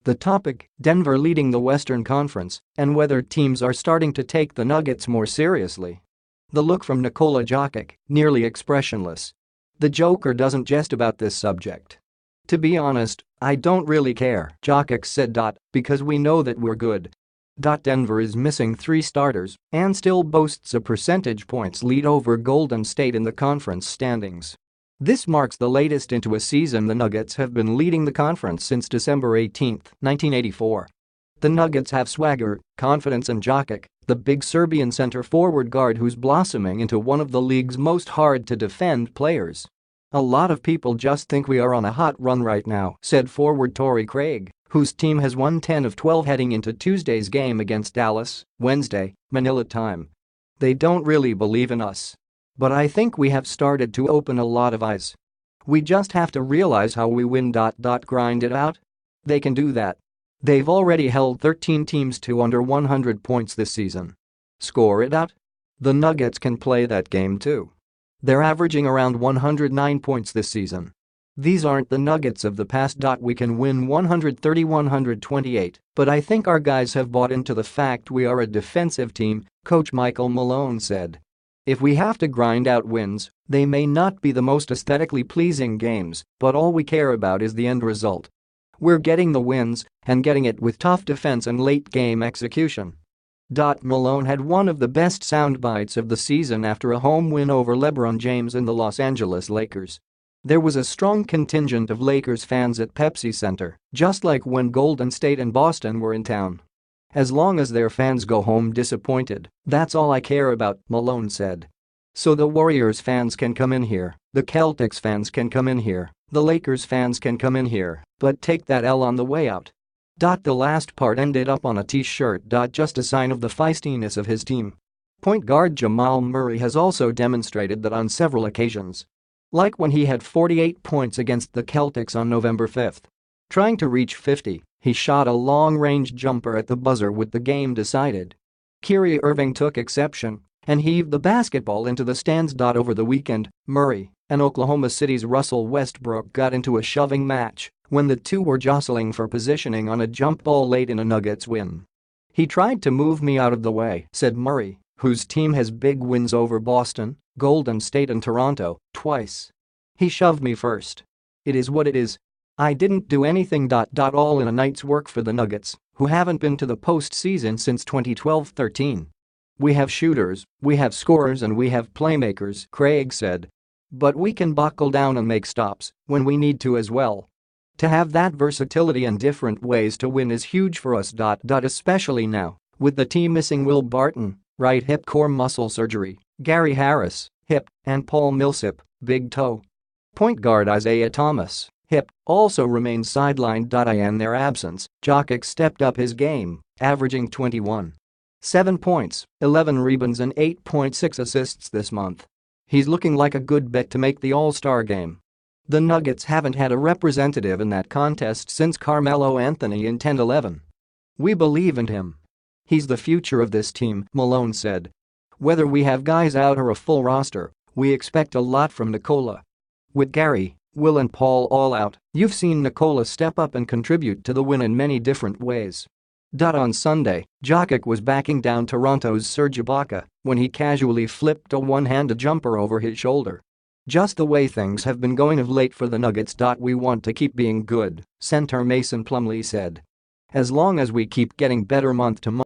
The topic, Denver leading the Western Conference, and whether teams are starting to take the Nuggets more seriously. The look from Nikola Jokic, nearly expressionless. The Joker doesn't jest about this subject. "To be honest, I don't really care," Jokic said. "Because we know that we're good." Denver is missing 3 starters and still boasts a percentage points lead over Golden State in the conference standings. This marks the latest into a season the Nuggets have been leading the conference since December 18, 1984. The Nuggets have swagger, confidence and Jokic, the big Serbian center forward guard who's blossoming into one of the league's most hard-to-defend players. "A lot of people just think we are on a hot run right now," said forward Torrey Craig, whose team has won 10 of 12 heading into Tuesday's game against Dallas, Wednesday, Manila time. "They don't really believe in us. But I think we have started to open a lot of eyes. We just have to realize how we win. Grind it out. They can do that. They've already held 13 teams to under 100 points this season. Score it out. The Nuggets can play that game too. They're averaging around 109 points this season. These aren't the Nuggets of the past. We can win 130-128, but I think our guys have bought into the fact we are a defensive team," Coach Michael Malone said. "If we have to grind out wins, they may not be the most aesthetically pleasing games, but all we care about is the end result. We're getting the wins and getting it with tough defense and late-game execution." Malone had one of the best sound bites of the season after a home win over LeBron James and the Los Angeles Lakers. "There was a strong contingent of Lakers fans at Pepsi Center, just like when Golden State and Boston were in town. As long as their fans go home disappointed, that's all I care about," Malone said. "So the Warriors fans can come in here, the Celtics fans can come in here, the Lakers fans can come in here, but take that L on the way out." The last part ended up on a t-shirt. Just a sign of the feistiness of his team. Point guard Jamal Murray has also demonstrated that on several occasions. Like when he had 48 points against the Celtics on November 5. Trying to reach 50, he shot a long-range jumper at the buzzer with the game decided. Kyrie Irving took exception and heaved the basketball into the stands. Over the weekend, Murray and Oklahoma City's Russell Westbrook got into a shoving match when the two were jostling for positioning on a jump ball late in a Nuggets win. "He tried to move me out of the way," said Murray, whose team has big wins over Boston, Golden State and Toronto twice. "He shoved me first. It is what it is. I didn't do anything. All in a night's work for the Nuggets, who haven't been to the postseason since 2012-13. We have shooters, we have scorers and we have playmakers," Craig said. "But we can buckle down and make stops when we need to as well. To have that versatility and different ways to win is huge for us. Especially now, with the team missing Will Barton, right hip core muscle surgery, Gary Harris, hip, and Paul Millsap, big toe. Point guard Isaiah Thomas, hip, also remains sidelined. In their absence, Jokic stepped up his game, averaging 21.7 points, 11 rebounds and 8.6 assists this month. He's looking like a good bet to make the All-Star game. The Nuggets haven't had a representative in that contest since Carmelo Anthony in 10-11. "We believe in him. He's the future of this team," Malone said. "Whether we have guys out or a full roster, we expect a lot from Nikola. With Gary, Will and Paul all out, you've seen Nikola step up and contribute to the win in many different ways." On Sunday, Jokic was backing down Toronto's Serge Ibaka when he casually flipped a one-handed jumper over his shoulder. "Just the way things have been going of late for the Nuggets. We want to keep being good," center Mason Plumlee said. "As long as we keep getting better month to month,